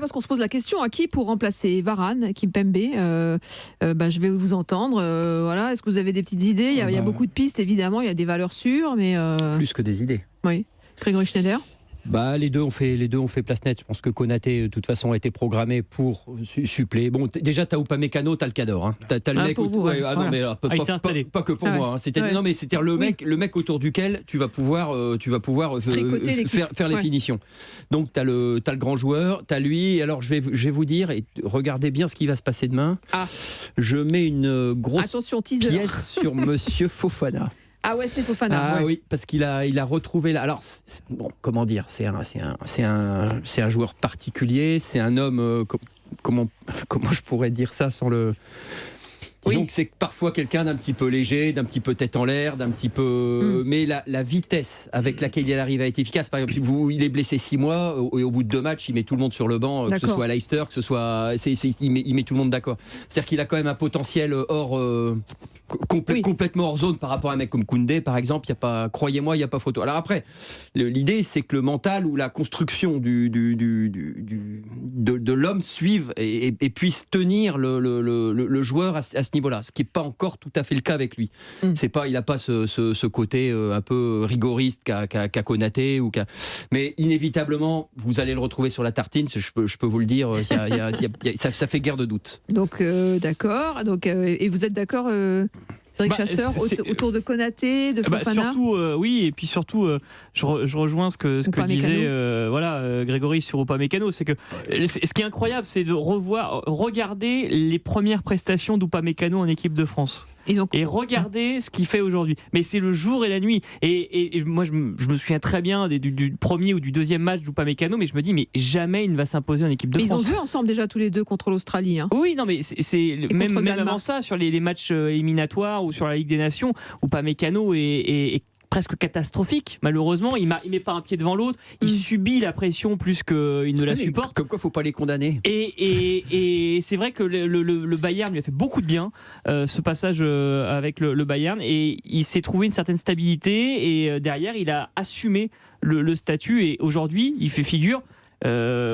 parce qu'on se pose la question, à qui pour remplacer Varane, Kimpembe je vais vous entendre. Voilà. Est-ce que vous avez des petites idées ? Il y a beaucoup de pistes, évidemment, il y a des valeurs sûres, mais... Plus que des idées. Oui. Grégory Schneider ? Les deux ont fait place nette. Je pense que Konaté, de toute façon, a été programmé pour suppléer. Bon, déjà, t'as Upamecano, t'as le Cador. Hein. T'as le mec. Pour vous, ouais. Non, mais alors, il s'est installé. Pas que pour moi. Hein. Non, mais c'est-à-dire le mec autour duquel tu vas pouvoir faire les finitions. Donc, t'as le grand joueur, t'as lui. Et alors, je vais vous dire, et regardez bien ce qui va se passer demain. Je mets une grosse pièce sur Monsieur Fofana. Ah ouais, c'est Fofana. Oui, parce qu'il a retrouvé là. Alors, comment dire, c'est un joueur particulier, c'est un homme. Comment je pourrais dire ça sans le. Disons que c'est parfois quelqu'un d'un petit peu léger, d'un petit peu tête en l'air, d'un petit peu. Mais la vitesse avec laquelle il arrive à être efficace. Par exemple, il est blessé 6 mois et au bout de 2 matchs, il met tout le monde sur le banc, que ce soit à Leicester, que ce soit. Il met tout le monde d'accord. C'est-à-dire qu'il a quand même un potentiel complètement hors zone par rapport à un mec comme Koundé, par exemple. Croyez-moi, il n'y a pas photo. Alors après, l'idée, c'est que le mental ou la construction de l'homme suive et puisse tenir le joueur à ce niveau-là, ce qui n'est pas encore tout à fait le cas avec lui. Il n'a pas ce côté un peu rigoriste qu'a Konaté mais inévitablement vous allez le retrouver sur la tartine, je peux vous le dire, ça fait guère de doute. Donc d'accord, et vous êtes d'accord Cédric Chasseur, autour de Konaté, de Fofana. Surtout, oui, et puis surtout, je rejoins ce que disait Grégory sur Upamecano. C'est que ce qui est incroyable, c'est de regarder les premières prestations d'Upamecano en équipe de France. Et regardez ce qu'il fait aujourd'hui. Mais c'est le jour et la nuit. Et moi, je me souviens très bien du premier ou du deuxième match d'Upamecano, mais je me dis, mais jamais il ne va s'imposer en équipe de France. Ils ont joué ensemble déjà tous les deux contre l'Australie. Hein. Oui, non, mais c'est même avant ça, sur les matchs éliminatoires ou sur la Ligue des Nations, Upamecano est presque catastrophique, malheureusement. Il met pas un pied devant l'autre, il subit la pression plus qu'il ne la supporte. Comme quoi, faut pas les condamner. Et c'est vrai que le Bayern lui a fait beaucoup de bien, ce passage avec le Bayern, et il s'est trouvé une certaine stabilité, et derrière, il a assumé le statut, et aujourd'hui, il fait figure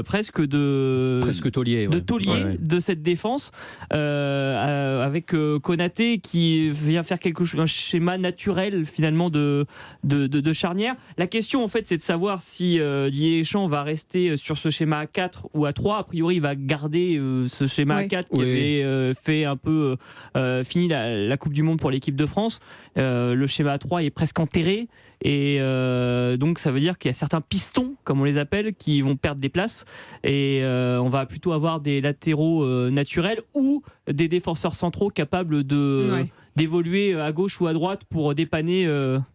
presque taulier de cette défense, avec Konaté qui vient faire un schéma naturel finalement de charnière. La question en fait, c'est de savoir si Didier Deschamps va rester sur ce schéma à 4 ou à 3. A priori, il va garder ce schéma à 4 qui avait fait un peu fini la Coupe du Monde pour l'équipe de France. Le schéma à 3 est presque enterré. Et donc ça veut dire qu'il y a certains pistons, comme on les appelle, qui vont perdre des places, et on va plutôt avoir des latéraux naturels ou des défenseurs centraux capables d'évoluer à gauche ou à droite pour dépanner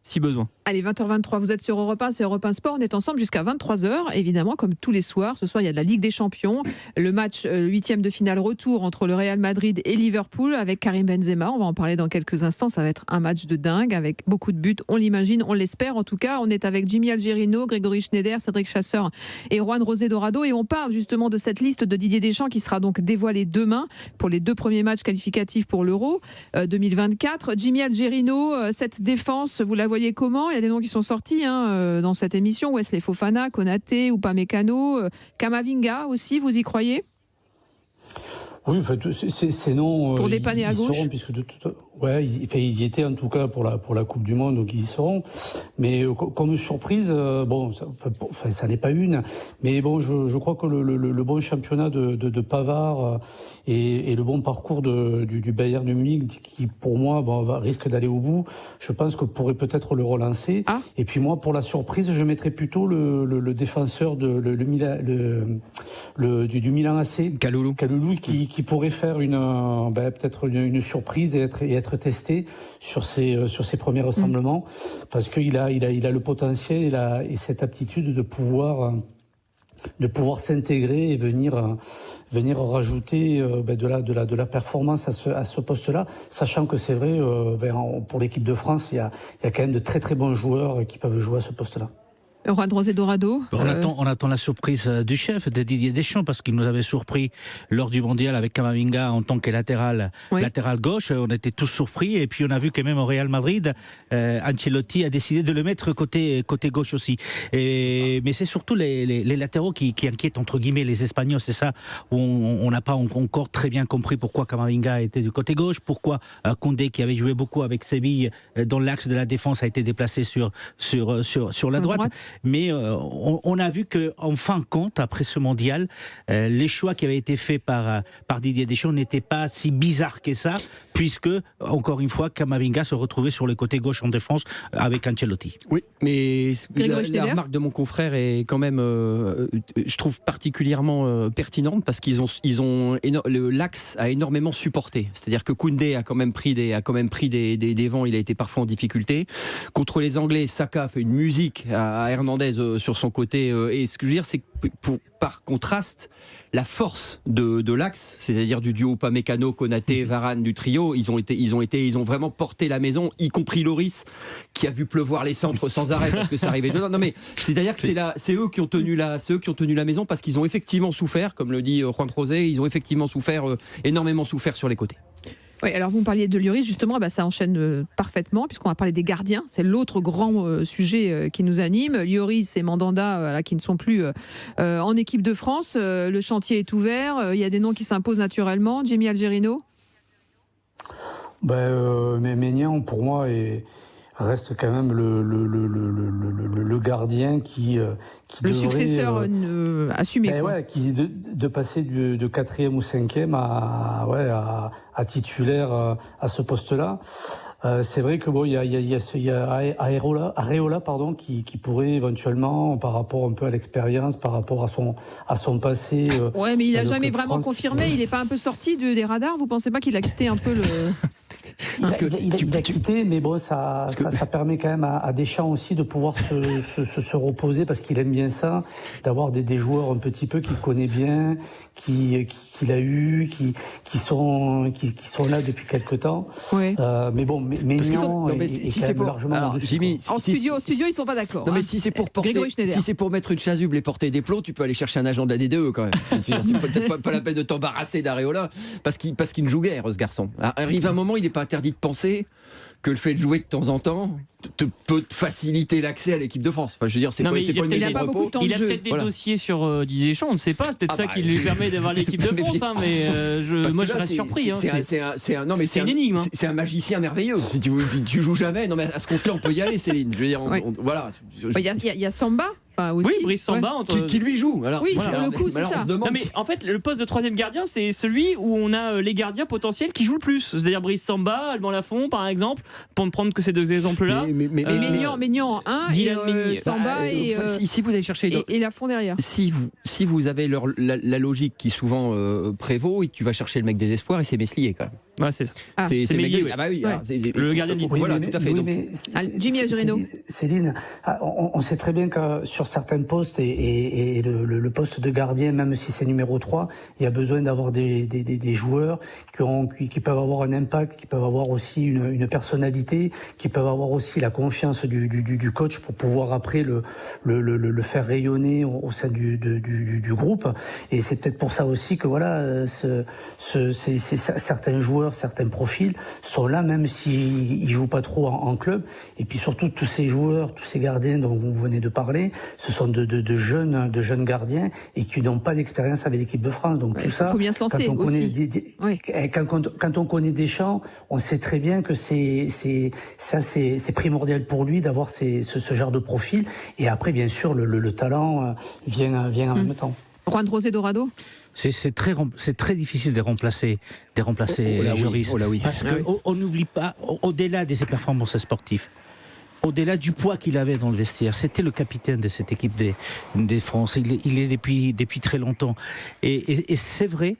si besoin. Allez, 20h23, vous êtes sur Europe 1, c'est Europe 1 Sport, on est ensemble jusqu'à 23h, évidemment, comme tous les soirs. Ce soir, il y a de la Ligue des Champions, le match 8e de finale retour entre le Real Madrid et Liverpool avec Karim Benzema. On va en parler dans quelques instants, ça va être un match de dingue avec beaucoup de buts, on l'imagine, on l'espère. En tout cas, on est avec Jimmy Algerino, Grégory Schneider, Cédric Chasseur et Juan José Dorado, et on parle justement de cette liste de Didier Deschamps qui sera donc dévoilée demain pour les 2 premiers matchs qualificatifs pour l'Euro 2024. Jimmy Algerino, cette défense, vous la voyez comment ? Il y a des noms qui sont sortis dans cette émission, Wesley Fofana, Konaté, Upamecano, Camavinga aussi, vous y croyez ? Oui, en fait, ces noms pour dépanner à gauche. Puisque ils y étaient en tout cas pour la Coupe du Monde, donc ils y seront. Mais comme surprise, ça n'est pas une. Mais bon, je crois que le bon championnat de Pavard et le bon parcours du Bayern de Munich, qui pour moi risque d'aller au bout, je pense que pourrait peut-être le relancer. Et puis moi, pour la surprise, je mettrais plutôt le défenseur du Milan AC, Kalulu, qui pourrait faire peut-être une surprise et être testé sur ses premiers rassemblements, parce qu'il a le potentiel et cette aptitude de pouvoir s'intégrer et venir rajouter de la performance à ce poste-là, sachant que c'est vrai, pour l'équipe de France, il y a quand même de très très bons joueurs qui peuvent jouer à ce poste-là. Juan José Dorado. On attend la surprise du chef, de Didier Deschamps, parce qu'il nous avait surpris lors du mondial avec Camavinga en tant que latéral gauche. On était tous surpris, et puis on a vu que même au Real Madrid, Ancelotti a décidé de le mettre côté gauche aussi. Mais c'est surtout les latéraux qui inquiètent, entre guillemets, les Espagnols. C'est ça où on n'a pas encore très bien compris pourquoi Camavinga était du côté gauche, pourquoi Koundé, qui avait joué beaucoup avec Séville dans l'axe de la défense, a été déplacé sur la droite. Mais on a vu qu'en fin de compte, après ce mondial, les choix qui avaient été faits par Didier Deschamps n'étaient pas si bizarres que ça, puisque, encore une fois, Camavinga se retrouvait sur le côté gauche en défense avec Ancelotti. Oui, mais la remarque de mon confrère est quand même, je trouve, particulièrement pertinente, parce l'axe a énormément supporté. C'est-à-dire que Koundé a quand même pris des vents, il a été parfois en difficulté. Contre les Anglais, Saka fait une musique à Hernandez sur son côté. Et ce que je veux dire, c'est que par contraste, la force de l'axe, c'est-à-dire du duo Upamecano, Konaté, Varane, du trio, ils ont vraiment porté la maison, y compris Loris, qui a vu pleuvoir les centres sans arrêt parce que ça arrivait dedans. Non mais c'est-à-dire que c'est eux qui ont tenu la maison, parce qu'ils ont effectivement souffert, comme le dit Juan José, ils ont effectivement énormément souffert sur les côtés. Oui, alors vous me parliez de Lloris, justement, ça enchaîne parfaitement, puisqu'on va parler des gardiens. C'est l'autre grand sujet qui nous anime. Lloris et Mandanda, qui ne sont plus en équipe de France. Le chantier est ouvert. Il y a des noms qui s'imposent naturellement. Jimmy Algerino. Mais Maignan, pour moi, reste quand même le gardien qui le devrait, successeur assumé. De passer de 4e ou 5e à titulaire à ce poste-là. C'est vrai que il y a Areola qui pourrait éventuellement, par rapport un peu à l'expérience, par rapport à son passé. Ouais, mais il n'a jamais vraiment confirmé. Il n'est pas un peu sorti des radars? Vous pensez pas qu'il a quitté un peu le... Il a quitté, mais bon, ça permet quand même à Deschamps aussi de pouvoir se reposer, parce qu'il aime bien ça, d'avoir des joueurs un petit peu qu'il connaît bien, qu'il a eu, qui sont là depuis quelque temps. Ouais. Mais bon, Maignan si c'est largement. Alors, Jimmy, en studio, ils sont pas d'accord. Non, mais si c'est pour mettre une chasuble et porter des plots, tu peux aller chercher un agent de la DDE quand même. C'est peut-être pas la peine de t'embarrasser d'Areola, parce qu'il ne joue guère, ce garçon. Arrive un moment, il n'est pas interdit de penser que le fait de jouer de temps en temps peut te faciliter l'accès à l'équipe de France. Enfin, je veux dire, c'est pas une mise en repos. Il a peut-être des dossiers sur Didier Deschamps, on ne sait pas. C'est peut-être ça qui lui permet d'avoir l'équipe de France. Je reste surpris. C'est une énigme. C'est un magicien merveilleux. Si tu joues jamais, non mais à ce compte-là, on peut y aller, Céline. Je veux dire, voilà. Il y a Samba. Aussi. Oui, Brice Samba. Qui lui joue. Alors, oui, sur le coup, c'est ça. Non, mais en fait, le poste de 3e gardien, c'est celui où on a les gardiens potentiels qui jouent le plus. C'est-à-dire Brice Samba, Alban Lafont, par exemple, pour ne prendre que ces deux exemples-là. Mais Maignan en 1, et Samba si vous allez chercher et Lafont derrière. Si vous avez la logique qui souvent prévaut, et tu vas chercher le mec des espoirs, et c'est Meslier quand même. Ouais, c'est Meslier. Ouais. Ah bah oui, le gardien de voilà, tout à fait. Jimmy Algerino. Céline, on sait très bien que sur certains postes, et le poste de gardien, même si c'est numéro 3, il y a besoin d'avoir des joueurs qui peuvent avoir un impact, qui peuvent avoir aussi une personnalité, qui peuvent avoir aussi la confiance du coach pour pouvoir après le faire rayonner au sein du groupe. Et c'est peut-être pour ça aussi que certains joueurs, certains profils sont là, même s'ils jouent pas trop en club. Et puis surtout, tous ces joueurs, tous ces gardiens dont vous venez de parler, ce sont de jeunes gardiens, et qui n'ont pas d'expérience avec l'équipe de France. Donc tout ça, il faut bien se lancer aussi. Quand on connaît Deschamps, on sait très bien que c'est primordial pour lui d'avoir ce genre de profil. Et après, bien sûr, le talent vient en même temps. Juan José Dorado. C'est très difficile de remplacer Lloris, parce qu'on n'oublie pas, au-delà de ses performances sportives, au-delà du poids qu'il avait dans le vestiaire, c'était le capitaine de cette équipe des France. Il est depuis très longtemps. Et c'est vrai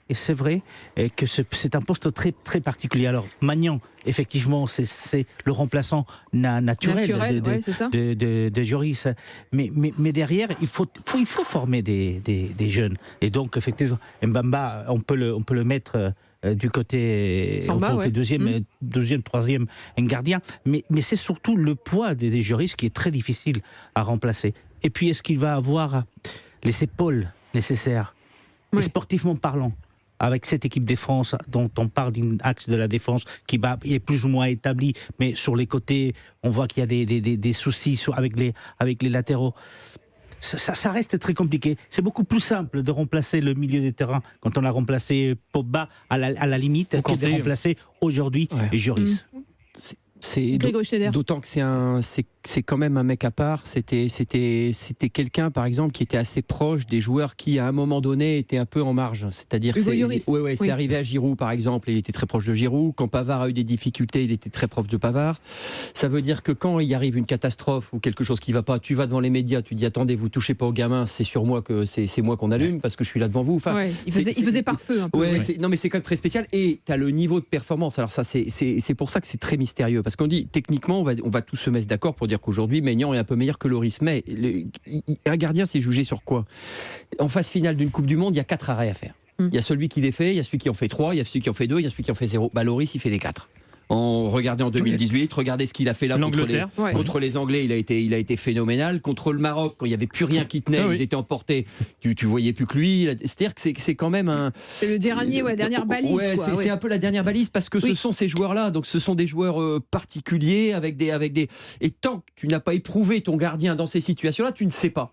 que c'est un poste très, très particulier. Alors, Maignan, effectivement, c'est le remplaçant naturel de Lloris. Mais derrière, il faut former des jeunes. Et donc, effectivement, Mbamba, on peut le mettre du côté Samba, deuxième, troisième gardien, mais c'est surtout le poids des juristes qui est très difficile à remplacer. Et puis, est-ce qu'il va avoir les épaules nécessaires, Oui. et sportivement parlant, avec cette équipe de France dont on parle d'un axe de la défense qui est plus ou moins établi, mais sur les côtés, on voit qu'il y a des soucis avec les latéraux. Ça reste très compliqué. C'est beaucoup plus simple de remplacer le milieu de terrain quand on a remplacé Pogba à la limite que de remplacer aujourd'hui Lloris. C'est Grégory Schneider. d'autant que c'est quand même un mec à part. C'était quelqu'un, par exemple, qui était assez proche des joueurs qui, à un moment donné, étaient un peu en marge. C'est-à-dire Hugo Lloris. c'est Oui. arrivé à Giroud, par exemple. Il était très proche de Giroud. Quand Pavard a eu des difficultés, il était très proche de Pavard. Ça veut dire que quand il arrive une catastrophe ou quelque chose qui va pas, tu vas devant les médias, tu dis attendez, vous touchez pas aux gamins, c'est sur moi que c'est moi qu'on allume parce que je suis là devant vous. Enfin, Ouais, il faisait par feu un peu. Ouais, Oui. non mais c'est quand même très spécial et tu as le niveau de performance. Alors ça c'est pour ça que c'est très mystérieux parce qu'on dit techniquement on va tous se mettre d'accord pour dire qu'aujourd'hui Maignan est un peu meilleur que Lloris, mais un gardien c'est jugé sur quoi? En phase finale d'une Coupe du Monde, il y a 4 arrêts à faire. Il y a celui qui les fait, il y a celui qui en fait 3, il y a celui qui en fait 2, il y a celui qui en fait 0. Bah Lloris il fait les 4. Regardez en 2018, regardez ce qu'il a fait là contre les Anglais, il a été phénoménal. Contre le Maroc, quand il n'y avait plus rien qui tenait, ils étaient emportés, tu voyais plus que lui. C'est-à-dire que c'est quand même un... C'est le dernière balise. Ouais, c'est un peu la dernière balise parce que ce sont ces joueurs-là, donc ce sont des joueurs particuliers avec des... Et tant que tu n'as pas éprouvé ton gardien dans ces situations-là, tu ne sais pas.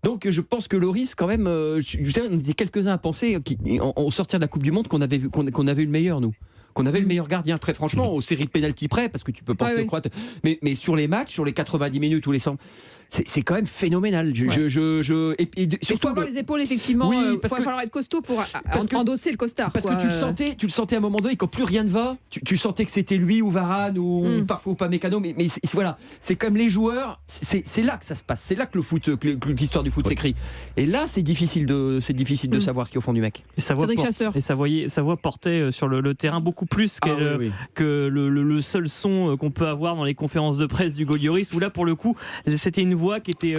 Donc je pense que Lloris, quand même, vous savez, on était quelques-uns à penser, en sortir de la Coupe du Monde, qu'on avait eu le meilleur, nous. Qu'on avait le meilleur gardien, très franchement, aux séries de pénalty près, parce que tu peux penser aux Croates. Mais sur les matchs, sur les 90 minutes ou les 100, c'est quand même phénoménal. Surtout, il faut avoir les épaules, effectivement. Oui, Il va falloir être costaud pour endosser le costard. Parce que tu le sentais à un moment donné, quand plus rien ne va, tu sentais que c'était lui ou Varane ou parfois pas Mécano. Mais voilà, c'est comme les joueurs, c'est là que ça se passe. C'est là que l'histoire du foot s'écrit. Et là, c'est difficile de savoir ce qu'il y a au fond du mec. Et sa voix portait sur le terrain beaucoup plus que le seul son qu'on peut avoir dans les conférences de presse d'Hugo Lloris, où là, pour le coup, c'était une voix qui était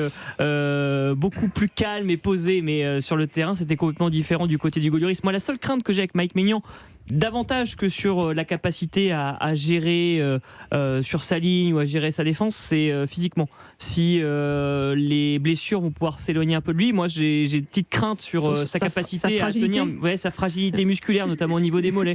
beaucoup plus calme et posée, mais sur le terrain c'était complètement différent du côté d'Hugo Lloris. Moi, la seule crainte que j'ai avec Mike Maignan, davantage que sur la capacité à gérer sur sa ligne ou à gérer sa défense, c'est physiquement. Si les blessures vont pouvoir s'éloigner un peu de lui, moi j'ai une petite crainte sur sa capacité à tenir, sa fragilité musculaire, notamment au niveau des mollets.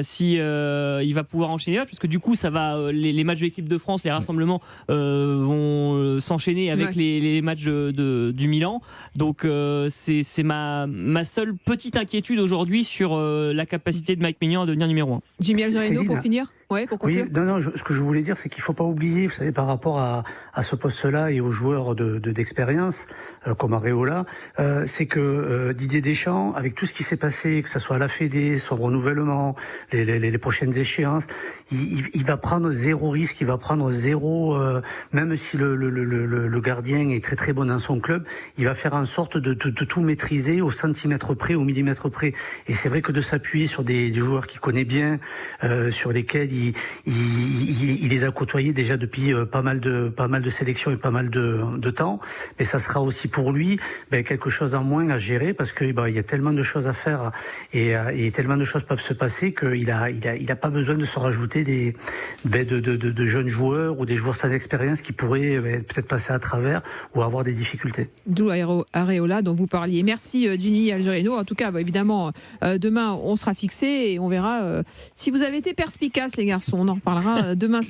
Si il va pouvoir enchaîner, parce que du coup ça va, les matchs de l'équipe de France, les rassemblements vont s'enchaîner avec les matchs du Milan. Donc c'est ma seule petite inquiétude aujourd'hui sur la capacité de Mike Maignan à devenir numéro 1. Jimmy Algerino, pour finir. Ouais, pour conclure. Oui, ce que je voulais dire, c'est qu'il ne faut pas oublier, vous savez, par rapport à ce poste-là et aux joueurs d'expérience, comme Areola, c'est que Didier Deschamps, avec tout ce qui s'est passé, que ce soit à la Fédé, son renouvellement, les prochaines échéances, il va prendre zéro risque, il va prendre zéro, même si le gardien est très très bon dans son club, il va faire en sorte de tout maîtriser au centimètre près, au millimètre près. Et c'est vrai que de s'appuyer sur des joueurs qu'il connaît bien, sur lesquels il les a côtoyés déjà depuis pas mal de sélections et pas mal de temps, mais ça sera aussi pour lui quelque chose en moins à gérer parce que il y a tellement de choses à faire et tellement de choses peuvent se passer qu'il a pas besoin de se rajouter de jeunes joueurs ou des joueurs sans expérience qui pourraient peut-être passer à travers ou avoir des difficultés. D'où Areola dont vous parliez. Merci Ginny Algerino. En tout cas, évidemment, demain on sera fixé et on verra si vous avez été perspicace, les garçons. On en reparlera demain.